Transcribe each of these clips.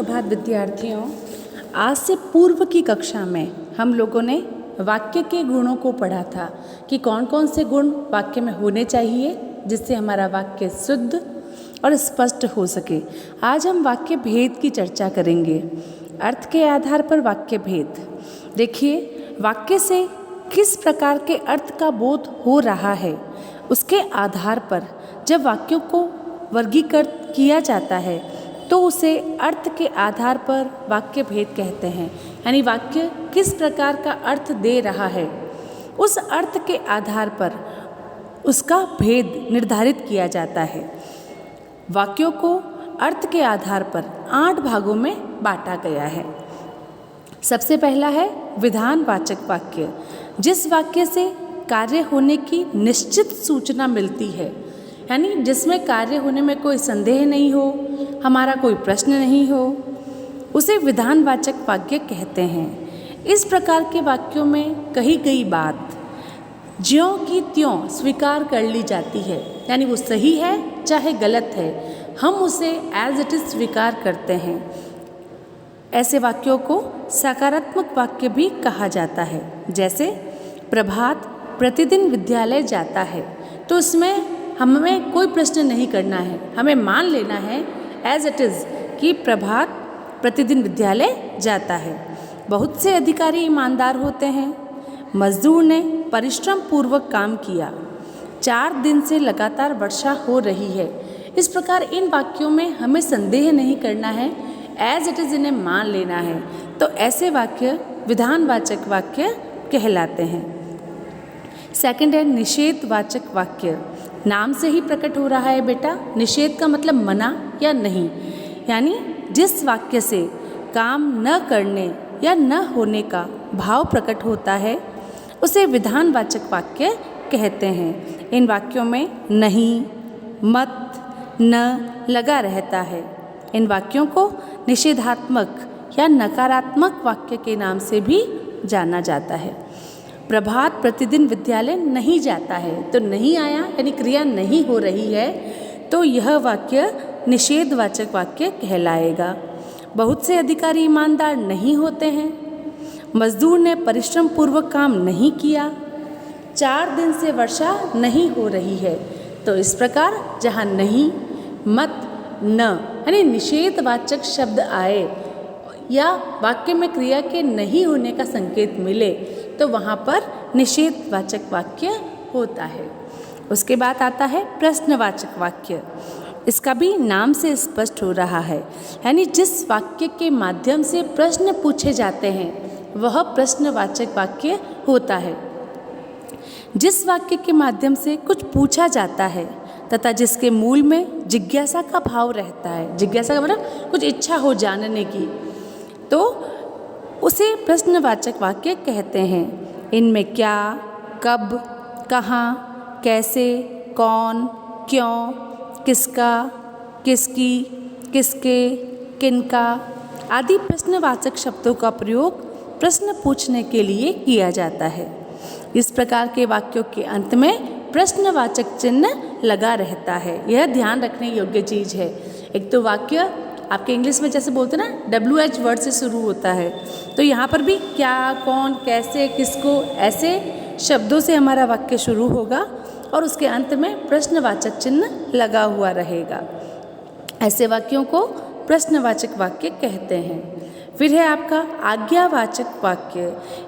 सुप्रभात विद्यार्थियों। आज से पूर्व की कक्षा में हम लोगों ने वाक्य के गुणों को पढ़ा था कि कौन कौन से गुण वाक्य में होने चाहिए जिससे हमारा वाक्य शुद्ध और स्पष्ट हो सके। आज हम वाक्य भेद की चर्चा करेंगे। अर्थ के आधार पर वाक्य भेद। देखिए, वाक्य से किस प्रकार के अर्थ का बोध हो रहा है उसके आधार पर जब वाक्यों को वर्गीकृत किया जाता है तो उसे अर्थ के आधार पर वाक्य भेद कहते हैं। यानी वाक्य किस प्रकार का अर्थ दे रहा है उस अर्थ के आधार पर उसका भेद निर्धारित किया जाता है। वाक्यों को अर्थ के आधार पर 8 भागों में बांटा गया है। सबसे पहला है विधानवाचक वाक्य, जिस वाक्य से कार्य होने की निश्चित सूचना मिलती है, यानी जिसमें कार्य होने में कोई संदेह नहीं हो, हमारा कोई प्रश्न नहीं हो, उसे विधानवाचक वाक्य कहते हैं। इस प्रकार के वाक्यों में कही गई बात ज्यों की त्यों स्वीकार कर ली जाती है, यानी वो सही है चाहे गलत है, हम उसे एज इट इज स्वीकार करते हैं। ऐसे वाक्यों को सकारात्मक वाक्य भी कहा जाता है। जैसे प्रभात प्रतिदिन विद्यालय जाता है, तो उसमें हमें कोई प्रश्न नहीं करना है, हमें मान लेना है एज इट इज़ कि प्रभात प्रतिदिन विद्यालय जाता है। बहुत से अधिकारी ईमानदार होते हैं। मजदूर ने परिश्रम पूर्वक काम किया। 4 दिन से लगातार वर्षा हो रही है। इस प्रकार इन वाक्यों में हमें संदेह नहीं करना है, एज इट इज़ इन्हें मान लेना है। तो ऐसे वाक्य विधानवाचक वाक्य कहलाते हैं। सेकंड है निषेधवाचक वाक्य। नाम से ही प्रकट हो रहा है बेटा, निषेध का मतलब मना या नहीं, यानी जिस वाक्य से काम न करने या न होने का भाव प्रकट होता है उसे विधानवाचक वाक्य कहते हैं। इन वाक्यों में नहीं, मत, न लगा रहता है। इन वाक्यों को निषेधात्मक या नकारात्मक वाक्य के नाम से भी जाना जाता है। प्रभात प्रतिदिन विद्यालय नहीं जाता है, तो नहीं आया यानी क्रिया नहीं हो रही है, तो यह वाक्य निषेधवाचक वाक्य कहलाएगा। बहुत से अधिकारी ईमानदार नहीं होते हैं। मजदूर ने परिश्रम पूर्वक काम नहीं किया। 4 दिन से वर्षा नहीं हो रही है। तो इस प्रकार जहाँ नहीं, मत, न यानी निषेधवाचक शब्द आए या वाक्य में क्रिया के नहीं होने का संकेत मिले तो वहाँ पर निषेधवाचक वाक्य होता है। उसके बाद आता है प्रश्नवाचक वाक्य। इसका भी नाम से स्पष्ट हो रहा है, यानी जिस वाक्य के माध्यम से प्रश्न पूछे जाते हैं वह प्रश्नवाचक वाक्य होता है। जिस वाक्य के माध्यम से कुछ पूछा जाता है तथा जिसके मूल में जिज्ञासा का भाव रहता है, जिज्ञासा का मतलब कुछ इच्छा हो जानने की, तो उसे प्रश्नवाचक वाक्य कहते हैं। इनमें क्या, कब, कहाँ, कैसे, कौन, क्यों, किसका, किसकी, किसके, किनका आदि प्रश्नवाचक शब्दों का प्रयोग प्रश्न पूछने के लिए किया जाता है। इस प्रकार के वाक्यों के अंत में प्रश्नवाचक चिन्ह लगा रहता है। यह ध्यान रखने योग्य चीज़ है। एक तो वाक्य आपके इंग्लिश में जैसे बोलते हैं ना, WH वर्ड से शुरू होता है, तो यहाँ पर भी क्या, कौन, कैसे, किसको ऐसे शब्दों से हमारा वाक्य शुरू होगा और उसके अंत में प्रश्नवाचक चिन्ह लगा हुआ रहेगा। ऐसे वाक्यों को प्रश्नवाचक वाक्य कहते हैं। फिर है आपका आज्ञावाचक वाक्य,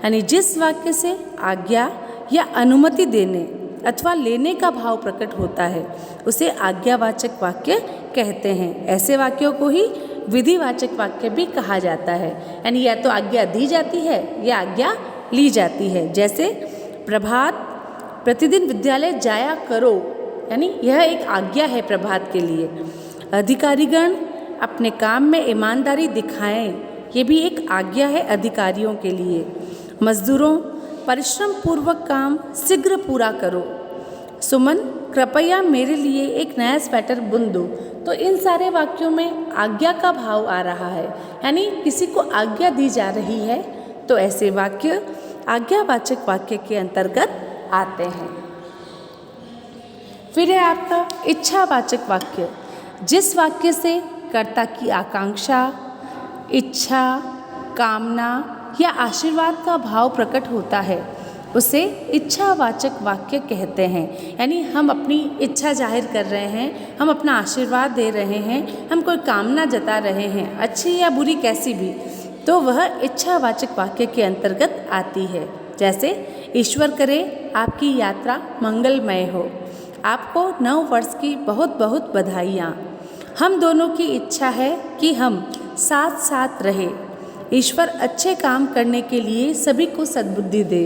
यानी जिस वाक्य से आज्ञा या अनुमति देने अथवा लेने का भाव प्रकट होता है उसे आज्ञावाचक वाक्य कहते हैं। ऐसे वाक्यों को ही विधिवाचक वाक्य भी कहा जाता है, यानी या तो आज्ञा दी जाती है या आज्ञा ली जाती है। जैसे प्रभात प्रतिदिन विद्यालय जाया करो, यानी यह एक आज्ञा है प्रभात के लिए। अधिकारीगण अपने काम में ईमानदारी दिखाएं, ये भी एक आज्ञा है अधिकारियों के लिए। मजदूरों परिश्रम पूर्वक काम शीघ्र पूरा करो। सुमन कृपया मेरे लिए एक नया स्वेटर बुन दो। तो इन सारे वाक्यों में आज्ञा का भाव आ रहा है, यानी किसी को आज्ञा दी जा रही है, तो ऐसे वाक्य आज्ञावाचक वाक्य के अंतर्गत आते हैं। फिर है आपका इच्छावाचक वाक्य, जिस वाक्य से कर्ता की आकांक्षा, इच्छा, कामना या आशीर्वाद का भाव प्रकट होता है उसे इच्छावाचक वाक्य कहते हैं। यानी हम अपनी इच्छा जाहिर कर रहे हैं, हम अपना आशीर्वाद दे रहे हैं, हम कोई कामना जता रहे हैं, अच्छी या बुरी कैसी भी, तो वह इच्छावाचक वाक्य के अंतर्गत आती है। जैसे ईश्वर करे आपकी यात्रा मंगलमय हो, आपको नव वर्ष की बहुत बहुत बधाइयाँ, हम दोनों की इच्छा है कि हम साथ साथ रहे, ईश्वर अच्छे काम करने के लिए सभी को सद्बुद्धि दे।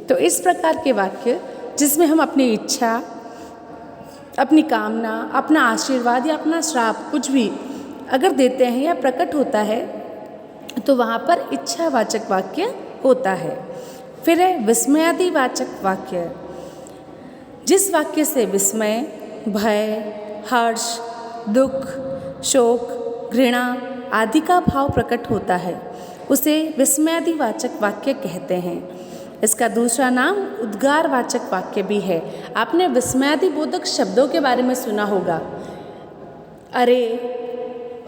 तो इस प्रकार के वाक्य जिसमें हम अपनी इच्छा, अपनी कामना, अपना आशीर्वाद या अपना श्राप कुछ भी अगर देते हैं या प्रकट होता है तो वहाँ पर इच्छावाचक वाक्य होता है। फिर है विस्मयादिवाचक वाक्य। जिस वाक्य से विस्मय, भय, हर्ष, दुख, शोक, घृणा आदि का भाव प्रकट होता है उसे विस्मयादिवाचक वाक्य कहते हैं। इसका दूसरा नाम उद्गारवाचक वाक्य भी है। आपने विस्मयादिबोधक शब्दों के बारे में सुना होगा, अरे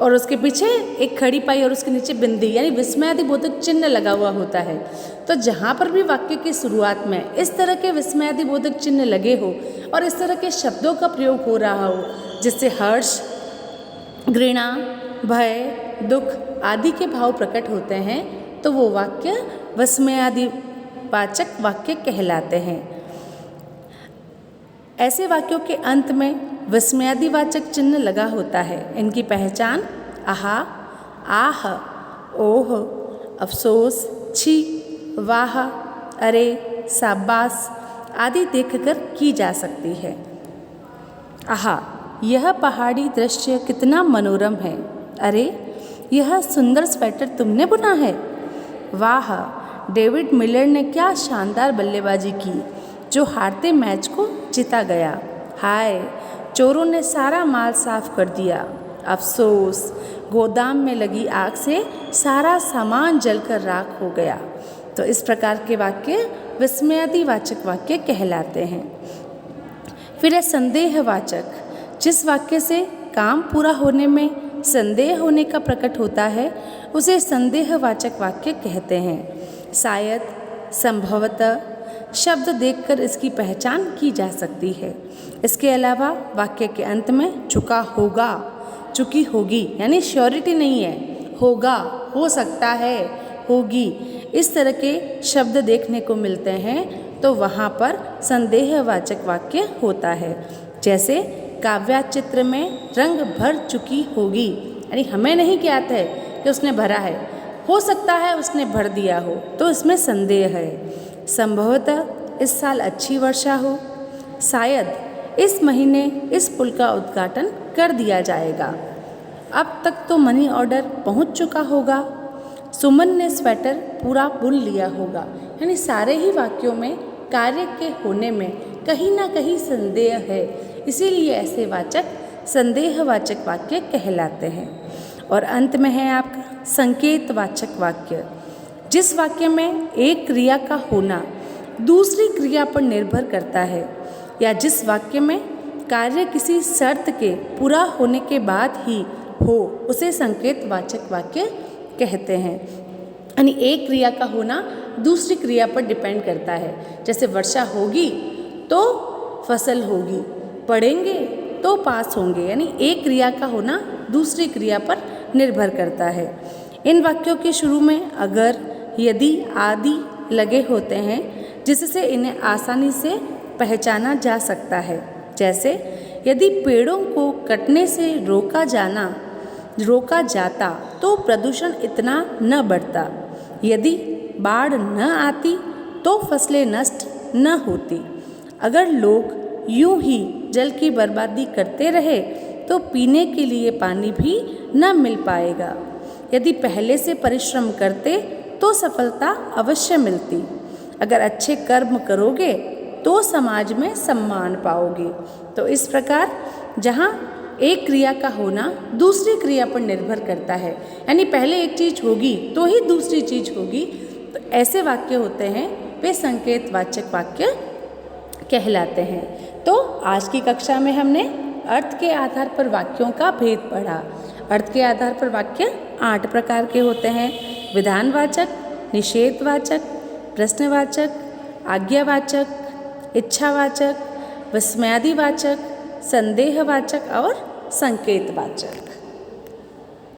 और उसके पीछे एक खड़ी पाई और उसके नीचे बिंदी, यानी विस्मयादिबोधक चिन्ह लगा हुआ होता है। तो जहाँ पर भी वाक्य की शुरुआत में इस तरह के विस्मयादिबोधक चिन्ह लगे हो और इस तरह के शब्दों का प्रयोग हो रहा हो जिससे हर्ष, घृणा, भय, दुख आदि के भाव प्रकट होते हैं तो वो वाक्य विस्मयादिवाचक वाक्य कहलाते हैं। ऐसे वाक्यों के अंत में विस्मयादिवाचक चिन्ह लगा होता है। इनकी पहचान आहा, आह, ओह, अफसोस, छी, वाह, अरे, शाबाश आदि देखकर की जा सकती है। आहा, यह पहाड़ी दृश्य कितना मनोरम है। अरे, यह सुंदर स्वेटर तुमने बुना है। वाह, डेविड मिलर ने क्या शानदार बल्लेबाजी की जो हारते मैच को जीता गया। हाय, चोरों ने सारा माल साफ कर दिया। अफसोस, गोदाम में लगी आग से सारा सामान जलकर राख हो गया। तो इस प्रकार के वाक्य विस्मयादिवाचक वाक्य कहलाते हैं। फिर है संदेहवाचक। जिस वाक्य से काम पूरा होने में संदेह होने का प्रकट होता है उसे संदेहवाचक वाक्य कहते हैं। शायद, संभवतः शब्द देखकर इसकी पहचान की जा सकती है। इसके अलावा वाक्य के अंत में चुका होगा, चुकी होगी, यानी श्योरिटी नहीं है, होगा, हो सकता है, होगी, इस तरह के शब्द देखने को मिलते हैं तो वहाँ पर संदेहवाचक वाक्य होता है। जैसे काव्या चित्र में रंग भर चुकी होगी, यानी हमें नहीं ज्ञात है कि उसने भरा है, हो सकता है उसने भर दिया हो, तो इसमें संदेह है। संभवतः इस साल अच्छी वर्षा हो। शायद इस महीने इस पुल का उद्घाटन कर दिया जाएगा। अब तक तो मनी ऑर्डर पहुंच चुका होगा। सुमन ने स्वेटर पूरा बुन लिया होगा। यानी सारे ही वाक्यों में कार्य के होने में कहीं ना कहीं संदेह है, इसीलिए ऐसे वाचक संदेहवाचक वाक्य कहलाते हैं। और अंत में है आपका संकेतवाचक वाक्य। जिस वाक्य में एक क्रिया का होना दूसरी क्रिया पर निर्भर करता है या जिस वाक्य में कार्य किसी शर्त के पूरा होने के बाद ही हो उसे संकेतवाचक वाक्य कहते हैं। यानी एक क्रिया का होना दूसरी क्रिया पर डिपेंड करता है। जैसे वर्षा होगी तो फसल होगी, पढ़ेंगे तो पास होंगे, यानी एक क्रिया का होना दूसरी क्रिया पर निर्भर करता है। इन वाक्यों के शुरू में अगर, यदि आदि लगे होते हैं जिससे इन्हें आसानी से पहचाना जा सकता है। जैसे यदि पेड़ों को कटने से रोका जाता तो प्रदूषण इतना न बढ़ता। यदि बाढ़ न आती तो फसलें नष्ट न होती। अगर लोग यूं ही जल की बर्बादी करते रहे तो पीने के लिए पानी भी न मिल पाएगा। यदि पहले से परिश्रम करते तो सफलता अवश्य मिलती। अगर अच्छे कर्म करोगे तो समाज में सम्मान पाओगे। तो इस प्रकार जहाँ एक क्रिया का होना दूसरी क्रिया पर निर्भर करता है, यानी पहले एक चीज़ होगी तो ही दूसरी चीज़ होगी, तो ऐसे वाक्य होते हैं वे संकेतवाचक वाक्य कहलाते हैं। तो आज की कक्षा में हमने अर्थ के आधार पर वाक्यों का भेद पढ़ा। अर्थ के आधार पर वाक्य 8 प्रकार के होते हैं। विधानवाचक, निषेधवाचक, प्रश्नवाचक, आज्ञावाचक, इच्छावाचक, विस्मयादिवाचक, संदेहवाचक और संकेतवाचक।